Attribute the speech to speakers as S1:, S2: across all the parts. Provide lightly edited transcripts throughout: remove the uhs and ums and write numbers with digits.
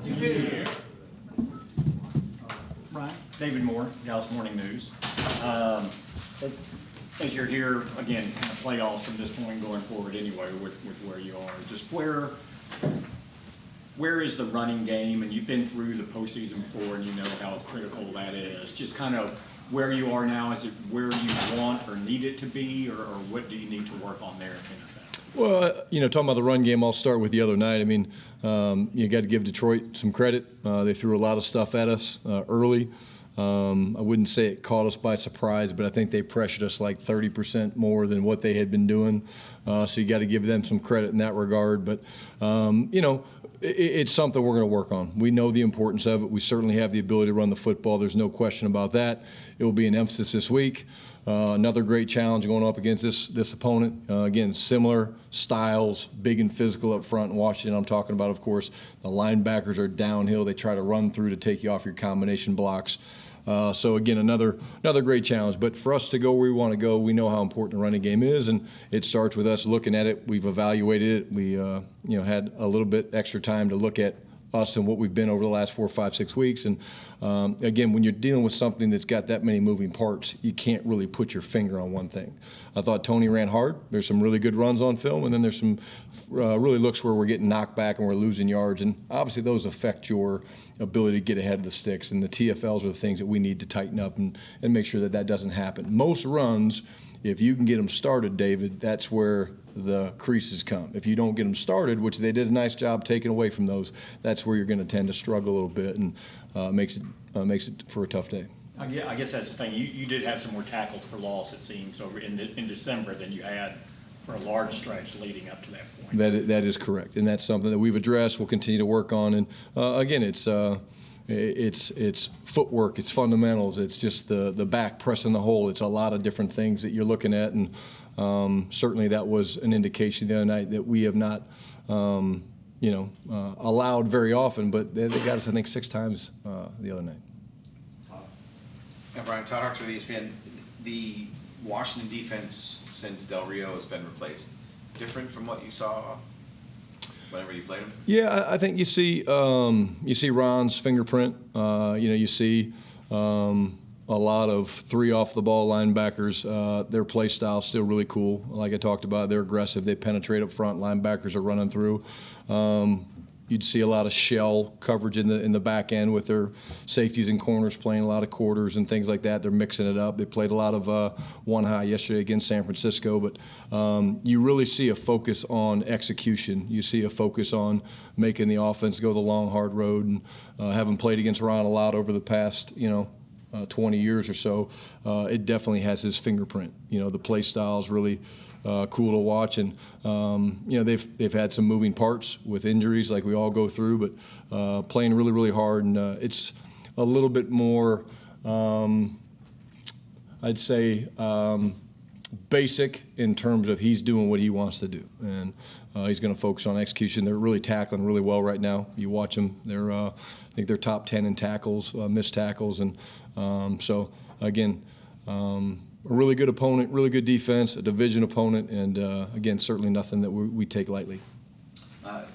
S1: TJ. Brian.
S2: David Moore, Dallas Morning News. As you're here, again, kind of playoffs from this point going forward anyway with where you are, just where is the running game? And you've been through the postseason before and you know how critical that is. Just kind of where you are now, is it where you want or need it to be, or what do you need to work on there, if anything?
S3: Well, talking about the run game, I'll start with the other night. I mean, you got to give Detroit some credit. They threw a lot of stuff at us early. I wouldn't say it caught us by surprise, but I think they pressured us like 30% more than what they had been doing. So you got to give them some credit in that regard. But, it's something we're going to work on. We know the importance of it. We certainly have the ability to run the football. There's no question about that. It will be an emphasis this week. Another great challenge going up against this opponent. Again, similar styles, big and physical up front in Washington. I'm talking about, of course, the linebackers are downhill. They try to run through to take you off your combination blocks. So again, another great challenge. But for us to go where we want to go, we know how important the running game is, and it starts with us looking at it. We've evaluated it. We had a little bit extra time to look at us and what we've been over the last 4, 5, 6 weeks. And again, when you're dealing with something that's got that many moving parts, you can't really put your finger on one thing. I thought Tony ran hard. There's some really good runs on film, and then there's some really looks where we're getting knocked back and we're losing yards. And obviously those affect your ability to get ahead of the sticks. And the TFLs are the things that we need to tighten up and make sure that doesn't happen. Most runs, if you can get them started, David, that's where the creases come. If you don't get them started, which they did a nice job taking away from those, that's where you're going to tend to struggle a little bit, and makes it for a tough day.
S2: I guess that's the thing. You did have some more tackles for loss, it seems, over in December than you had for a large stretch leading up to that point.
S3: That is correct, and that's something that we've addressed. We'll continue to work on, and again, it's footwork, it's fundamentals, it's just the back pressing the hole. It's a lot of different things that you're looking at, and certainly that was an indication the other night that we have not, allowed very often. But they got us, I think, 6 times the other night.
S4: Yeah, Brian, Todd Harks with ESPN. The Washington defense since Del Rio has been replaced. Different from what you saw whenever you played him?
S3: Yeah, I think you see Ron's fingerprint. You see a lot of 3 off the ball linebackers. Their play style is still really cool. Like I talked about, they're aggressive. They penetrate up front. Linebackers are running through. You'd see a lot of shell coverage in the back end with their safeties and corners playing a lot of quarters and things like that. They're mixing it up. They played a lot of one high yesterday against San Francisco. But you really see a focus on execution. You see a focus on making the offense go the long, hard road. And having played against Ron a lot over the past, 20 years or so, it definitely has his fingerprint. The play style is really cool to watch, and they've had some moving parts with injuries like we all go through, but playing really, really hard, and it's a little bit more, I'd say, basic in terms of he's doing what he wants to do, and he's going to focus on execution. They're really tackling really well right now. You watch them; I think they're top 10 in tackles, missed tackles, and so again. A really good opponent, really good defense, a division opponent, and again, certainly nothing that we take lightly.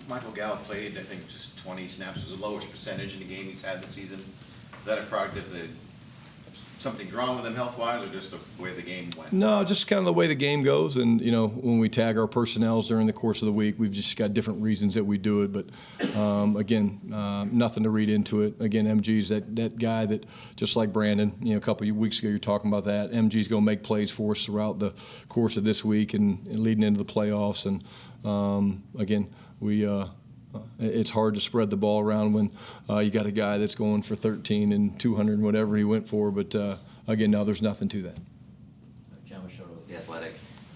S4: Michael Gallup played, I think, just 20 snaps. It was the lowest percentage in the game he's had this season. Is that a product of something wrong with him health-wise, or just the way the game went?
S3: No, just kind of the way the game goes. And, when we tag our personnels during the course of the week, we've just got different reasons that we do it. But, again, nothing to read into it. Again, MG's that guy that, just like Brandon, a couple of weeks ago you're talking about that. MG's going to make plays for us throughout the course of this week and leading into the playoffs. And, again, it's hard to spread the ball around when you got a guy that's going for 13 and 200 and whatever he went for. But, again, no, there's nothing to that.
S5: John Machado with The Athletic.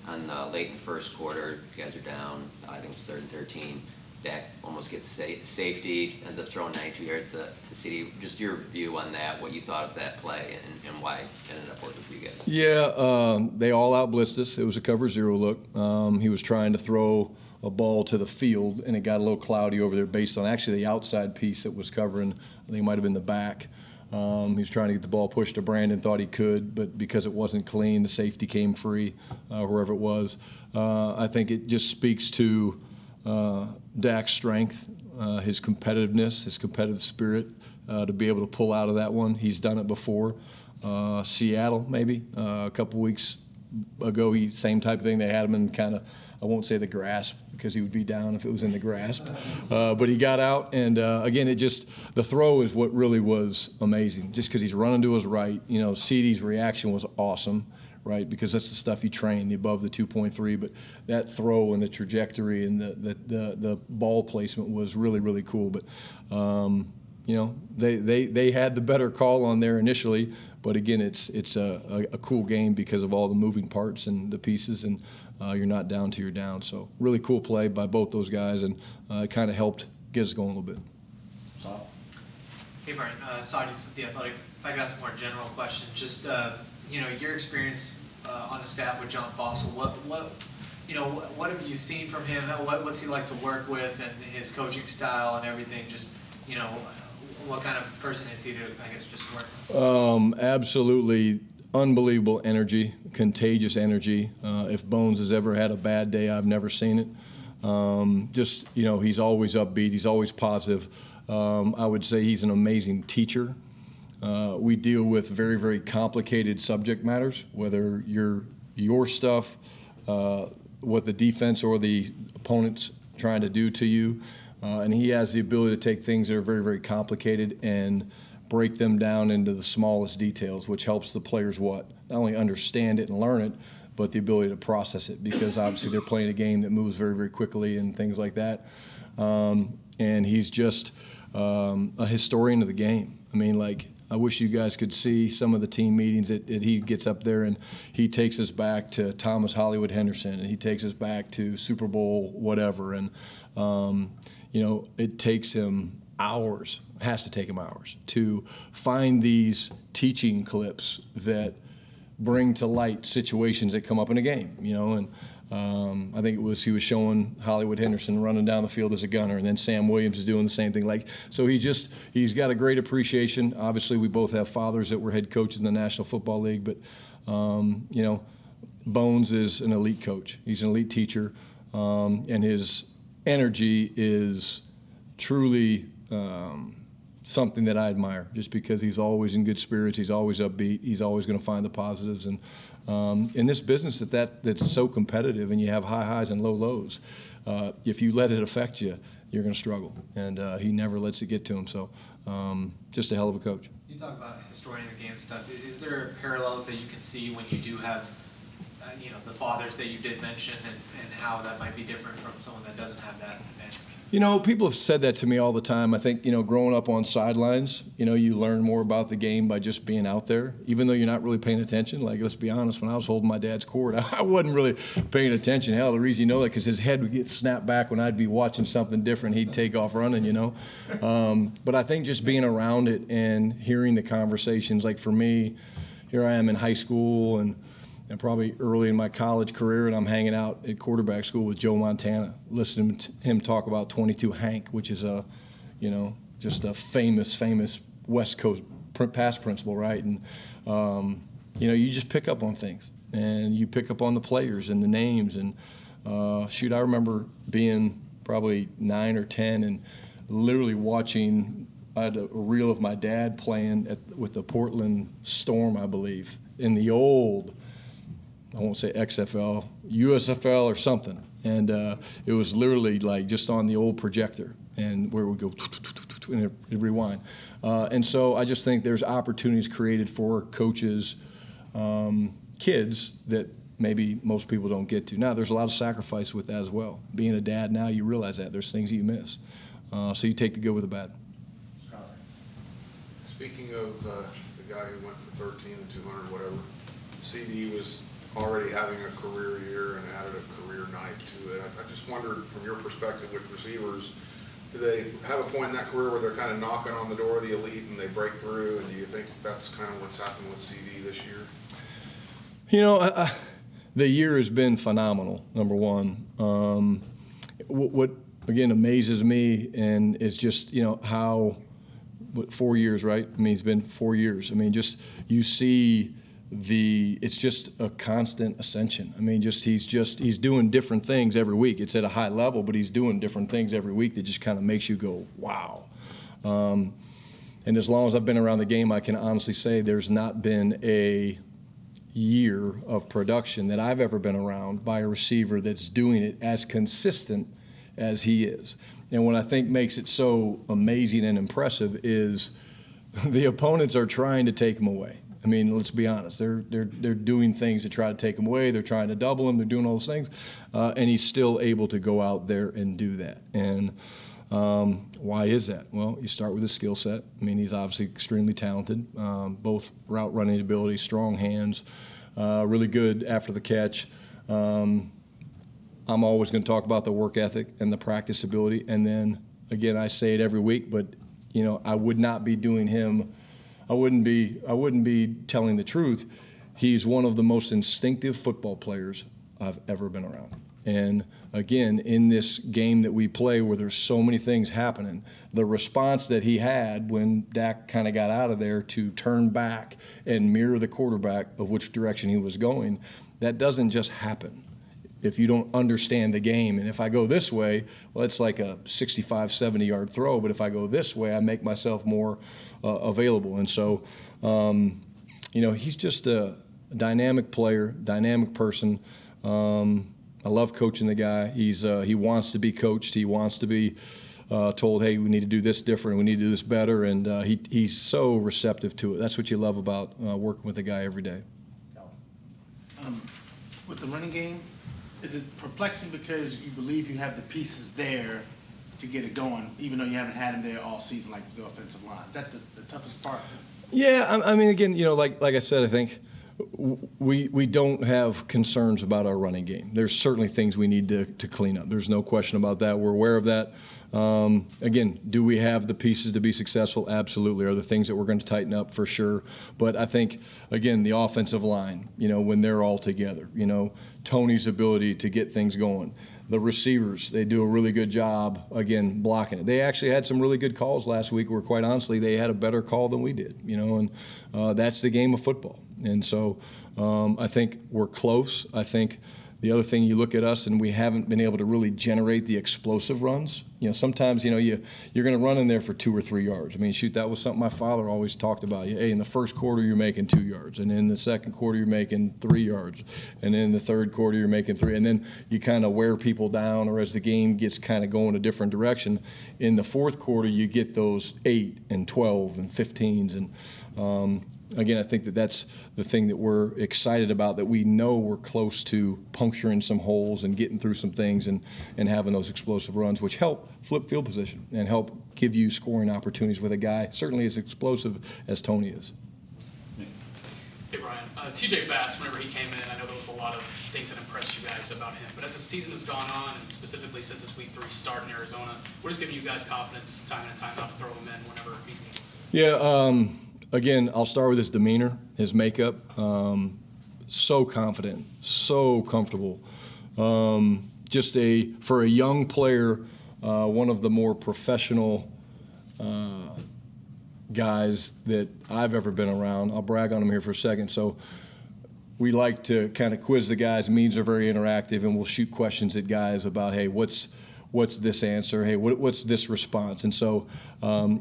S5: On late in the first quarter, you guys are down, I think it's 3rd and 13. Dak almost gets safety, ends up throwing 92 yards to CeeDee. Just your view on that, what you thought of that play, and why it ended up working for you guys.
S3: Yeah, they all out-blitzed us. It was a cover 0 look. He was trying to throw a ball to the field, and it got a little cloudy over there based on actually the outside piece that was covering, I think it might have been the back. He was trying to get the ball pushed to Brandon, thought he could, but because it wasn't clean, the safety came free, wherever it was. I think it just speaks to Dak's strength. his competitiveness, his competitive spirit to be able to pull out of that one. He's done it before. Seattle, maybe, a couple weeks ago, same type of thing. They had him in kind of, I won't say the grasp because he would be down if it was in the grasp. But he got out, and again, the throw is what really was amazing, just because he's running to his right. You know, CeeDee's reaction was awesome, right, because that's the stuff you train, above the 2.3. But that throw and the trajectory and the ball placement was really, really cool. But, you know, they had the better call on there initially. But again, it's a cool game because of all the moving parts and the pieces, and you're not down till you're down. So really cool play by both those guys, and it kind of helped get us going a little bit.
S1: Hey Brian, Saudis, The Athletic. If I could ask a more general question, just you know, your experience on the staff with John Fossil. What have you seen from him? What's he like to work with, and his coaching style and everything? Just, you know, what kind of person is he to, I guess, just work?
S3: Absolutely unbelievable energy, contagious energy. If Bones has ever had a bad day, I've never seen it. Just, you know, he's always upbeat. He's always positive. I would say he's an amazing teacher. We deal with very, very complicated subject matters, whether your stuff, what the defense or the opponent's trying to do to you. And he has the ability to take things that are very, very complicated and break them down into the smallest details, which helps the players not only understand it and learn it, but the ability to process it, because obviously they're playing a game that moves very, very quickly and things like that. And he's just a historian of the game. I mean, like, I wish you guys could see some of the team meetings that he gets up there and he takes us back to Thomas Hollywood Henderson, and he takes us back to Super Bowl whatever. And, you know, it takes him hours, has to take him hours, to find these teaching clips that bring to light situations that come up in a game, you know. And I think he was showing Hollywood Henderson running down the field as a gunner, and then Sam Williams is doing the same thing. Like, so he's got a great appreciation. Obviously, we both have fathers that were head coaches in the National Football League, but you know, Bones is an elite coach. He's an elite teacher, and his energy is truly something that I admire, just because he's always in good spirits, he's always upbeat, he's always going to find the positives. And in this business that's so competitive, and you have high highs and low lows, if you let it affect you, you're going to struggle. And he never lets it get to him. So just a hell of a coach.
S1: You talk about historian of the game stuff. Is there parallels that you can see when you do have, you know, the fathers that you did mention, and how that might be different from someone that doesn't have that advantage?
S3: You know, people have said that to me all the time. I think, you know, growing up on sidelines, you know, you learn more about the game by just being out there, even though you're not really paying attention. Like, let's be honest, when I was holding my dad's cord, I wasn't really paying attention. Hell, the reason you know that, because his head would get snapped back when I'd be watching something different. He'd take off running, you know. But I think just being around it and hearing the conversations, like for me, here I am in high school and probably early in my college career, and I'm hanging out at quarterback school with Joe Montana, listening to him talk about 22 Hank, which is just a famous West Coast pass principle, right? And you know, you just pick up on things, and you pick up on the players and the names. And I remember being probably 9 or 10 and literally watching. I had a reel of my dad playing with the Portland Storm, I believe, in the old, I won't say XFL, USFL or something. And it was literally like just on the old projector, and where it would go and it'd rewind. And so I just think there's opportunities created for coaches, kids, that maybe most people don't get to. Now, there's a lot of sacrifice with that as well. Being a dad now, you realize that. There's things that you miss. So you take the good with the bad.
S6: Speaking of the guy who went for 13 and 200, whatever, CeeDee was already having a career year and added a career night to it. I just wondered, from your perspective with receivers, do they have a point in that career where they're kind of knocking on the door of the elite and they break through? And do you think that's kind of what's happened with CeeDee this year?
S3: You know, the year has been phenomenal, number one. What again amazes me and is just, you know, how 4 years, right? I mean, it's been 4 years. I mean, just you see it's just a constant ascension. I mean, he's doing different things every week. It's at a high level, but he's doing different things every week that just kind of makes you go, wow. And as long as I've been around the game, I can honestly say there's not been a year of production that I've ever been around by a receiver that's doing it as consistent as he is. And what I think makes it so amazing and impressive is the opponents are trying to take him away. I mean, let's be honest. They're doing things to try to take him away. They're trying to double him. They're doing all those things, and he's still able to go out there and do that. And why is that? Well, you start with his skill set. I mean, he's obviously extremely talented, both route running ability, strong hands, really good after the catch. I'm always going to talk about the work ethic and the practice ability. And then, again, I say it every week, but I would not be doing him. I wouldn't be telling the truth. He's one of the most instinctive football players I've ever been around. And again, in this game that we play where there's so many things happening, the response that he had when Dak kind of got out of there to turn back and mirror the quarterback of which direction he was going, that doesn't just happen if you don't understand the game. And if I go this way, well, it's like a 65, 70-yard throw. But if I go this way, I make myself more available. And so, he's just a dynamic player, dynamic person. I love coaching the guy. He wants to be coached. He wants to be told, hey, we need to do this different. We need to do this better. And he's so receptive to it. That's what you love about working with a guy every day.
S7: With the running game, is it perplexing because you believe you have the pieces there to get it going, even though you haven't had them there all season, like the offensive line? Is that the toughest part?
S3: Yeah, I mean, again, like I said, I think we don't have concerns about our running game. There's certainly things we need to clean up. There's no question about that. We're aware of that. Again, do we have the pieces to be successful? Absolutely. Are there things that we're going to tighten up? For sure. But I think, again, the offensive line, when they're all together, Tony's ability to get things going. The receivers, they do a really good job, again, blocking it. They actually had some really good calls last week where, quite honestly, they had a better call than we did, and that's the game of football. And so I think we're close. I think the other thing, you look at us and we haven't been able to really generate the explosive runs. Sometimes, you're going to run in there for 2 or 3 yards. I mean, shoot, that was something my father always talked about. Hey, in the first quarter, you're making 2 yards. And in the second quarter, you're making 3 yards. And in the third quarter, you're making 3. And then you kind of wear people down, or as the game gets kind of going a different direction, in the fourth quarter, you get those 8 and 12 and 15s. And again, I think that's the thing that we're excited about, that we know we're close to puncturing some holes and getting through some things and having those explosive runs, which help flip field position and help give you scoring opportunities with a guy certainly as explosive as Tony is.
S8: Hey, Brian. TJ Bass, whenever he came in, I know there was a lot of things that impressed you guys about him. But as the season has gone on, and specifically since this Week 3 start in Arizona, what is giving you guys confidence time in and time out to throw him in whenever he's needed? Yeah,
S3: again, I'll start with his demeanor, his makeup. So confident, so comfortable. For a young player, one of the more professional guys that I've ever been around. I'll brag on him here for a second. So we like to kind of quiz the guys. Meetings are very interactive, and we'll shoot questions at guys about, hey, what's this answer? Hey, what's this response? And so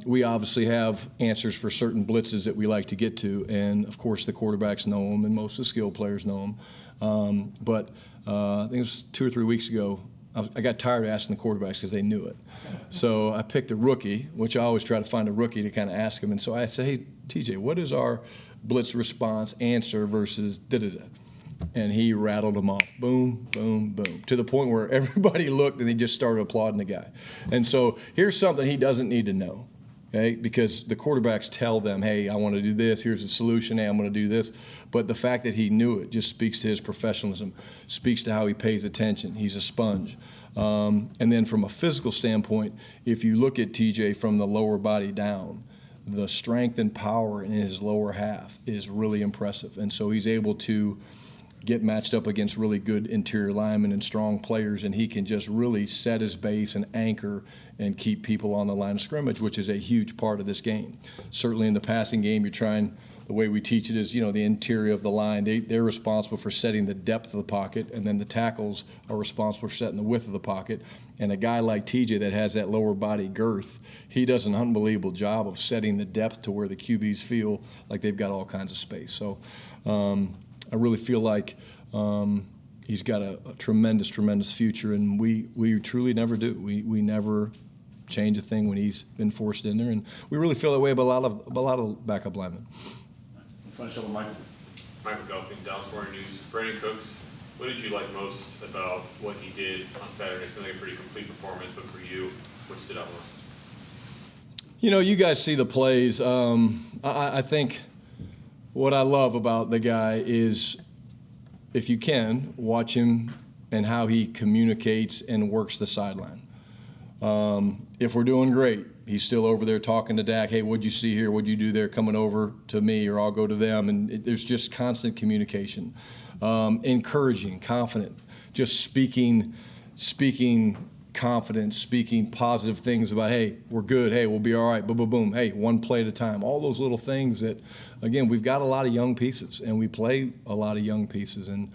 S3: we obviously have answers for certain blitzes that we like to get to. And, of course, the quarterbacks know them, and most of the skilled players know them. But I think it was 2 or 3 weeks ago, I got tired of asking the quarterbacks because they knew it. So I picked a rookie, which I always try to find a rookie to kind of ask him. And so I said, hey, TJ, what is our blitz response answer versus da-da-da? And he rattled them off, boom, boom, boom, to the point where everybody looked and they just started applauding the guy. And so here's something he doesn't need to know, okay? Because the quarterbacks tell them, hey, I want to do this, here's the solution, hey, I'm going to do this. But the fact that he knew it just speaks to his professionalism, speaks to how he pays attention. He's a sponge. And then from a physical standpoint, if you look at TJ from the lower body down, the strength and power in his lower half is really impressive. And so he's able to get matched up against really good interior linemen and strong players, and he can just really set his base and anchor and keep people on the line of scrimmage, which is a huge part of this game. Certainly in the passing game, you're trying, the way we teach it is, the interior of the line. They're responsible for setting the depth of the pocket, and then the tackles are responsible for setting the width of the pocket. And a guy like TJ that has that lower body girth, he does an unbelievable job of setting the depth to where the QBs feel like they've got all kinds of space. So I really feel like he's got a tremendous, tremendous future, and we truly never do. We never change a thing when he's been forced in there, and we really feel that way about a lot of backup linemen.
S9: Finish up with Michael.
S10: Michael Gelfing, Dallas Morning News. Brandon Cooks, what did you like most about what he did on Saturday? Something like a pretty complete performance, but for you, what stood out most?
S3: You guys see the plays. I think what I love about the guy is, if you can, watch him and how he communicates and works the sideline. If we're doing great, he's still over there talking to Dak. Hey, what'd you see here? What'd you do there? Coming over to me, or I'll go to them. And there's just constant communication, encouraging, confident, just speaking confidence, speaking positive things about, hey, we're good. Hey, we'll be all right. Boom, boom, boom. Hey, one play at a time. All those little things that, again, we've got a lot of young pieces, and we play a lot of young pieces. And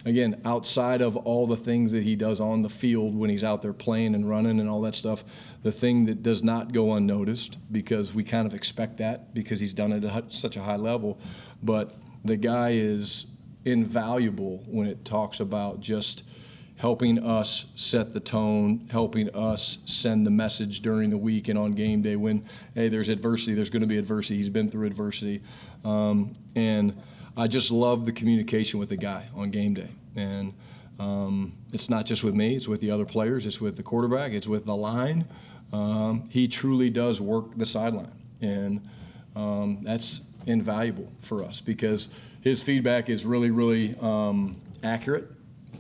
S3: again, outside of all the things that he does on the field when he's out there playing and running and all that stuff, the thing that does not go unnoticed, because we kind of expect that because he's done it at such a high level, but the guy is invaluable when it talks about just helping us set the tone, helping us send the message during the week and on game day when, hey, there's adversity, there's going to be adversity. He's been through adversity. And I just love the communication with the guy on game day. And it's not just with me, it's with the other players, it's with the quarterback, it's with the line. He truly does work the sideline. And that's invaluable for us because his feedback is really, really accurate,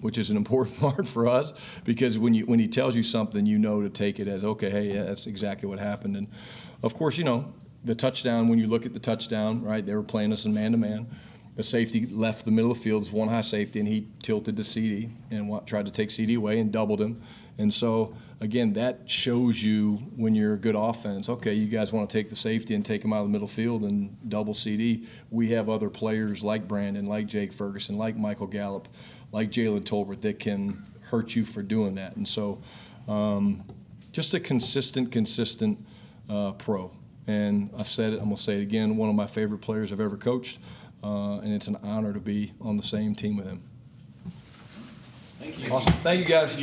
S3: which is an important part for us, because when he tells you something, to take it as, okay, hey, yeah, that's exactly what happened. And of course, the touchdown, when you look at the touchdown, right, they were playing us in man-to-man. The safety left the middle of the field, was one high safety, and he tilted to CeeDee and tried to take CeeDee away and doubled him. And so, again, that shows you when you're a good offense, okay, you guys want to take the safety and take him out of the middle field and double CeeDee. We have other players like Brandon, like Jake Ferguson, like Michael Gallup, like Jalen Tolbert that can hurt you for doing that. And so just a consistent pro. And I've said it, I'm going to say it again, one of my favorite players I've ever coached. And it's an honor to be on the same team with him.
S4: Thank you.
S3: Awesome. Thank you, guys.